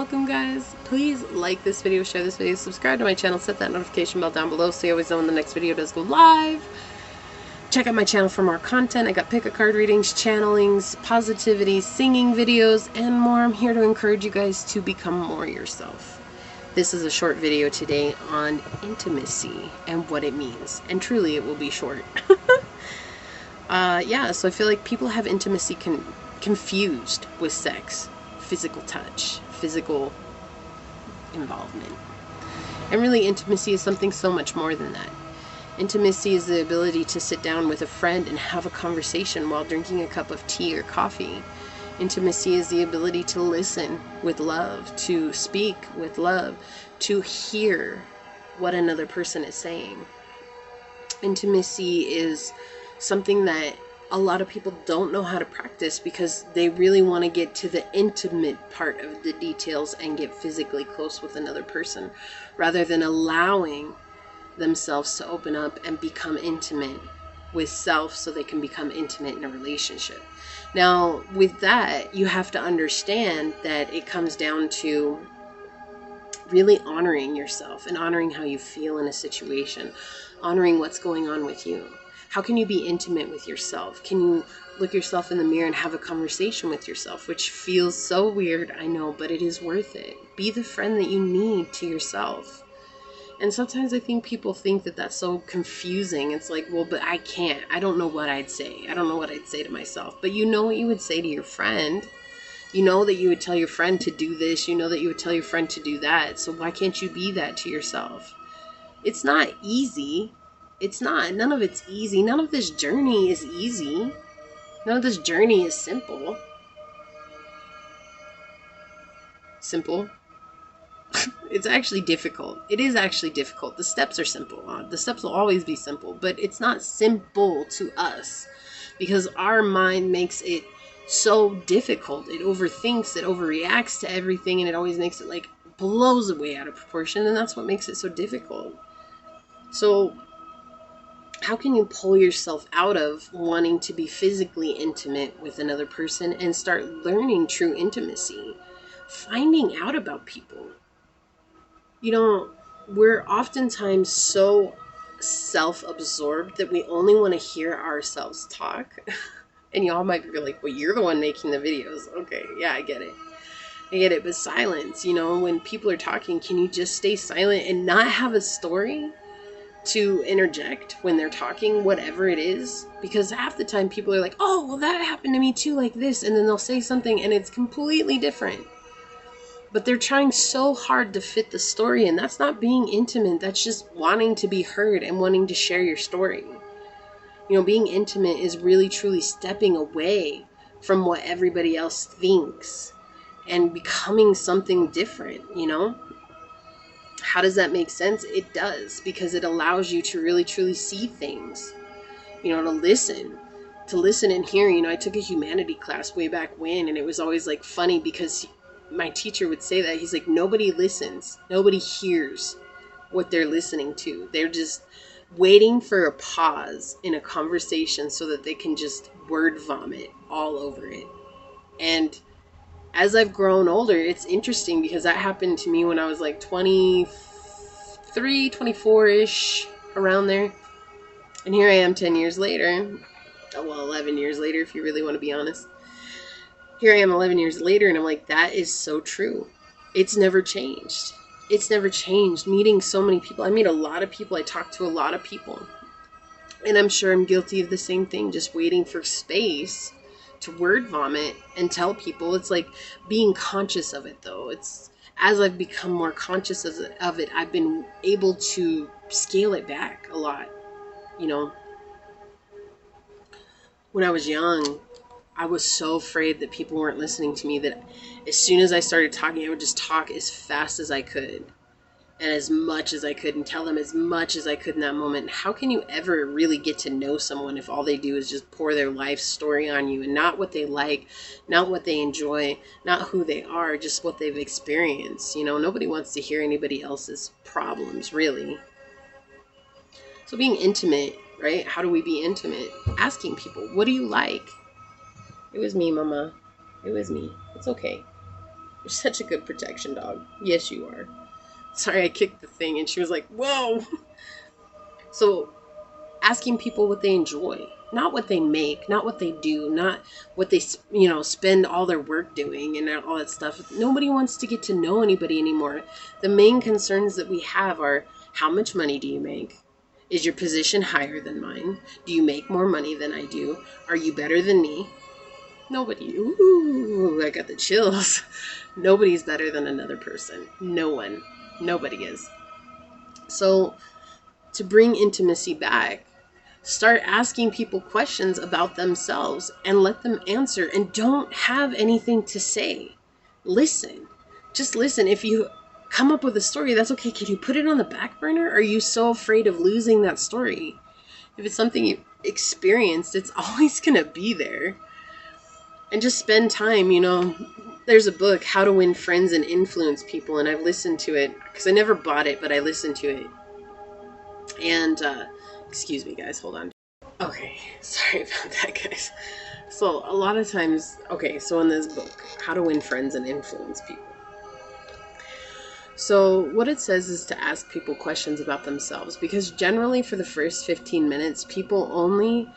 welcome guys. Please like this video, share this video, subscribe to my channel, set that notification bell down below so you always know when the next video does go live. Check out my channel for more content. I got pick a card readings, channelings, positivity, singing videos, and more. I'm here to encourage you guys to become more yourself. This is a short video today on intimacy and what it means. And truly it will be short. Yeah, so I feel like people have intimacy confused with sex, physical touch, physical involvement. And really intimacy is something so much more than that. Intimacy is the ability to sit down with a friend and have a conversation while drinking a cup of tea or coffee. Intimacy is the ability to listen with love, to speak with love, to hear what another person is saying. Intimacy is something that a lot of people don't know how to practice because they really want to get to the intimate part of the details and get physically close with another person rather than allowing themselves to open up and become intimate with self so they can become intimate in a relationship. Now, with that, you have to understand that it comes down to really honoring yourself and honoring how you feel in a situation, honoring what's going on with you. How can you be intimate with yourself? Can you look yourself in the mirror and have a conversation with yourself, which feels so weird, I know, but it is worth it. Be the friend that you need to yourself. And sometimes I think people think that that's so confusing. It's like, well, but I can't. I don't know what I'd say. I don't know what I'd say to myself. But you know what you would say to your friend. You know that you would tell your friend to do this. You know that you would tell your friend to do that. So why can't you be that to yourself? It's not easy. It's not. None of it's easy. None of this journey is easy. None of this journey is simple. Simple. It's actually difficult. It is actually difficult. The steps are simple. The steps will always be simple, but it's not simple to us because our mind makes it so difficult. It overthinks, it overreacts to everything, and it always makes it like blows away out of proportion, and that's what makes it so difficult. So how can you pull yourself out of wanting to be physically intimate with another person and start learning true intimacy? Finding out about people. You know, we're oftentimes so self-absorbed that we only want to hear ourselves talk. And y'all might be like, well, you're the one making the videos. Okay, yeah, I get it. I get it. But silence, you know, when people are talking, can you just stay silent and not have a story to interject when they're talking, whatever it is? Because half the time people are like, oh, well, that happened to me too, like this. And then they'll say something and it's completely different. But they're trying so hard to fit the story, and that's not being intimate. That's just wanting to be heard and wanting to share your story. You know, being intimate is really truly stepping away from what everybody else thinks and becoming something different, you know? How does that make sense? It does, because it allows you to really truly see things, you know, to listen and hear. You know, I took a humanity class way back when, and it was always like funny because my teacher would say that. He's like, nobody listens. Nobody hears what they're listening to. They're just waiting for a pause in a conversation so that they can just word vomit all over it. And as I've grown older, it's interesting because that happened to me when I was like 23, 24-ish, around there. And here I am 10 years later. Well, 11 years later, if you really want to be honest. Here I am 11 years later, and I'm like, that is so true. It's never changed. It's never changed. Meeting so many people. I meet a lot of people. I talk to a lot of people. And I'm sure I'm guilty of the same thing, just waiting for space to word vomit and tell people. It's like being conscious of it, though. It's as I've become more conscious of it, I've been able to scale it back a lot. You know, when I was young, I was so afraid that people weren't listening to me that as soon as I started talking, I would just talk as fast as I could and as much as I could and tell them as much as I could in that moment. How can you ever really get to know someone if all they do is just pour their life story on you and not what they like, not what they enjoy, not who they are, just what they've experienced? You know, nobody wants to hear anybody else's problems, really. So being intimate, right? How do we be intimate? Asking people, what do you like? It was me, Mama. It was me. It's okay. You're such a good protection dog. Yes, you are. Sorry, I kicked the thing and she was like, whoa. So asking people what they enjoy, not what they make, not what they do, not what they, spend all their work doing and all that stuff. Nobody wants to get to know anybody anymore. The main concerns that we have are, how much money do you make? Is your position higher than mine? Do you make more money than I do? Are you better than me? Nobody. Ooh, I got the chills. Nobody's better than another person. No one. Nobody is. So to bring intimacy back, start asking people questions about themselves and let them answer, and don't have anything to say. Listen. Just listen. If you come up with a story, that's okay. Can you put it on the back burner? Or are you so afraid of losing that story? If it's something you experienced, it's always going to be there. And just spend time, There's a book, How to Win Friends and Influence People, and I've listened to it because I never bought it, but I listened to it. And, excuse me, guys, hold on. Okay, sorry about that, guys. So, a lot of times, so in this book, How to Win Friends and Influence People. So, what it says is to ask people questions about themselves, because generally for the first 15 minutes, people only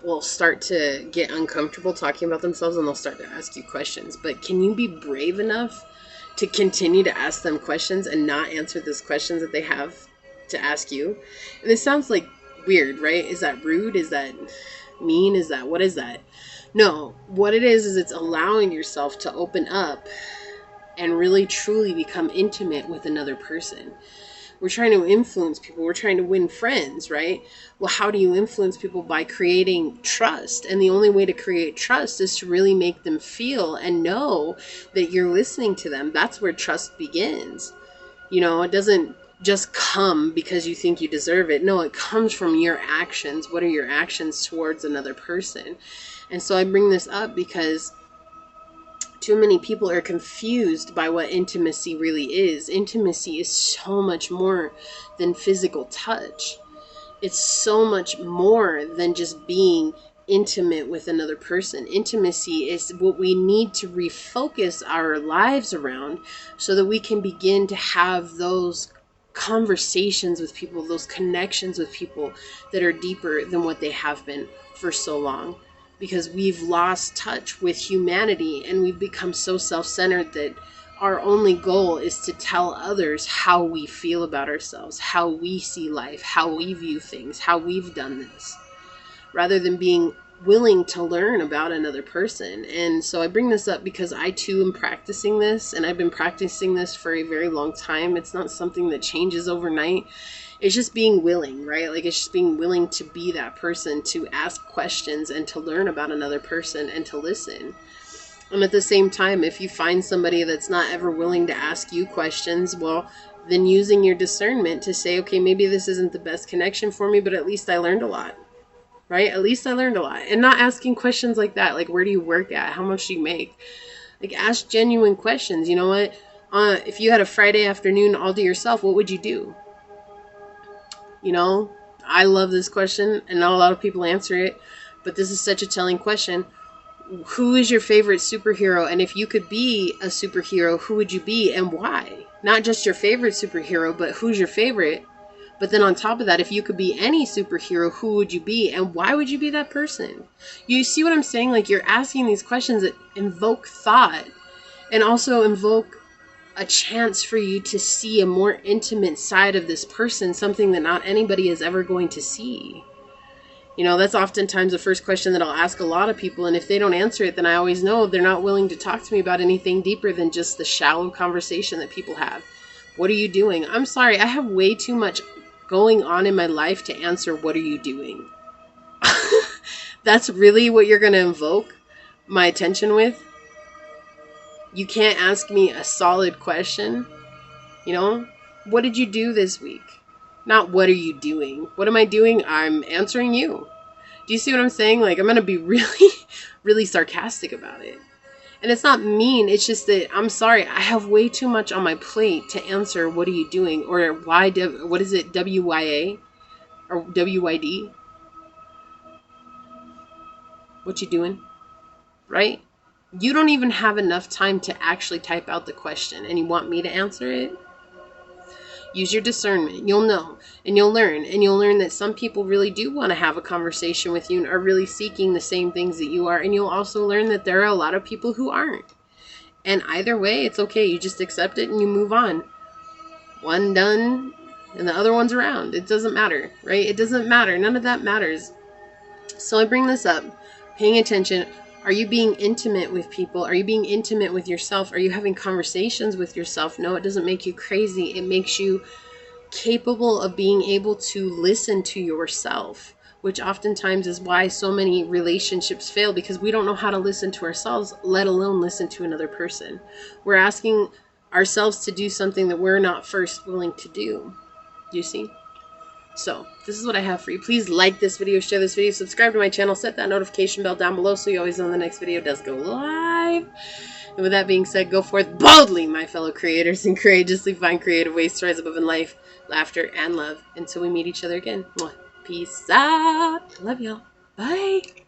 will start to get uncomfortable talking about themselves and they'll start to ask you questions. But can you be brave enough to continue to ask them questions and not answer those questions that they have to ask you? And this sounds like weird, right? Is that rude? Is that mean? What is that? No, what it is it's allowing yourself to open up and really truly become intimate with another person. We're trying to influence people. We're trying to win friends, right? Well, how do you influence people? By creating trust. And the only way to create trust is to really make them feel and know that you're listening to them. That's where trust begins. It doesn't just come because you think you deserve it. No, it comes from your actions. What are your actions towards another person? And so I bring this up because too many people are confused by what intimacy really is. Intimacy is so much more than physical touch. It's so much more than just being intimate with another person. Intimacy is what we need to refocus our lives around so that we can begin to have those conversations with people, those connections with people that are deeper than what they have been for so long. Because we've lost touch with humanity and we've become so self-centered that our only goal is to tell others how we feel about ourselves, how we see life, how we view things, how we've done this, rather than being willing to learn about another person. And so I bring this up because I too am practicing this, and I've been practicing this for a very long time. It's not something that changes overnight. It's just being willing, right? Like, it's just being willing to be that person, to ask questions and to learn about another person and to listen. And at the same time, if you find somebody that's not ever willing to ask you questions, well, then using your discernment to say, okay, maybe this isn't the best connection for me, but at least I learned a lot, right? At least I learned a lot. And not asking questions like that, like, where do you work at? How much do you make? Like, ask genuine questions. You know what? If you had a Friday afternoon all to yourself, what would you do? I love this question, and not a lot of people answer it, but this is such a telling question. Who is your favorite superhero? And if you could be a superhero, who would you be and why? Not just your favorite superhero, but who's your favorite? But then on top of that, if you could be any superhero, who would you be and why would you be that person? You see what I'm saying? Like, you're asking these questions that invoke thought and also invoke a chance for you to see a more intimate side of this person, something that not anybody is ever going to see. That's oftentimes the first question that I'll ask a lot of people, and if they don't answer it, then I always know they're not willing to talk to me about anything deeper than just the shallow conversation that people have. What are you doing? I'm sorry, I have way too much going on in my life to answer, what are you doing? That's really what you're going to invoke my attention with? You can't ask me a solid question. What did you do this week? Not what are you doing? What am I doing? I'm answering you. Do you see what I'm saying? Like, I'm going to be really, really sarcastic about it. And it's not mean. It's just that, I'm sorry, I have way too much on my plate to answer what are you doing? Or what is it, WYA? Or WYD? What you doing? Right? You don't even have enough time to actually type out the question, and you want me to answer it? Use your discernment. You'll know, and you'll learn that some people really do want to have a conversation with you and are really seeking the same things that you are. And you'll also learn that there are a lot of people who aren't. And either way, it's okay. You just accept it and you move on. One done and the other one's around. It doesn't matter, right? It doesn't matter. None of that matters. So I bring this up, paying attention. Are you being intimate with people? Are you being intimate with yourself? Are you having conversations with yourself? No, it doesn't make you crazy. It makes you capable of being able to listen to yourself, which oftentimes is why so many relationships fail, because we don't know how to listen to ourselves, let alone listen to another person. We're asking ourselves to do something that we're not first willing to do. You see? So this is what I have for you. Please like this video, share this video, subscribe to my channel, set that notification bell down below so you always know the next video does go live. And with that being said, go forth boldly, my fellow creators, and courageously find creative ways to rise above in life, laughter, and love until we meet each other again. Peace out. Love y'all. Bye.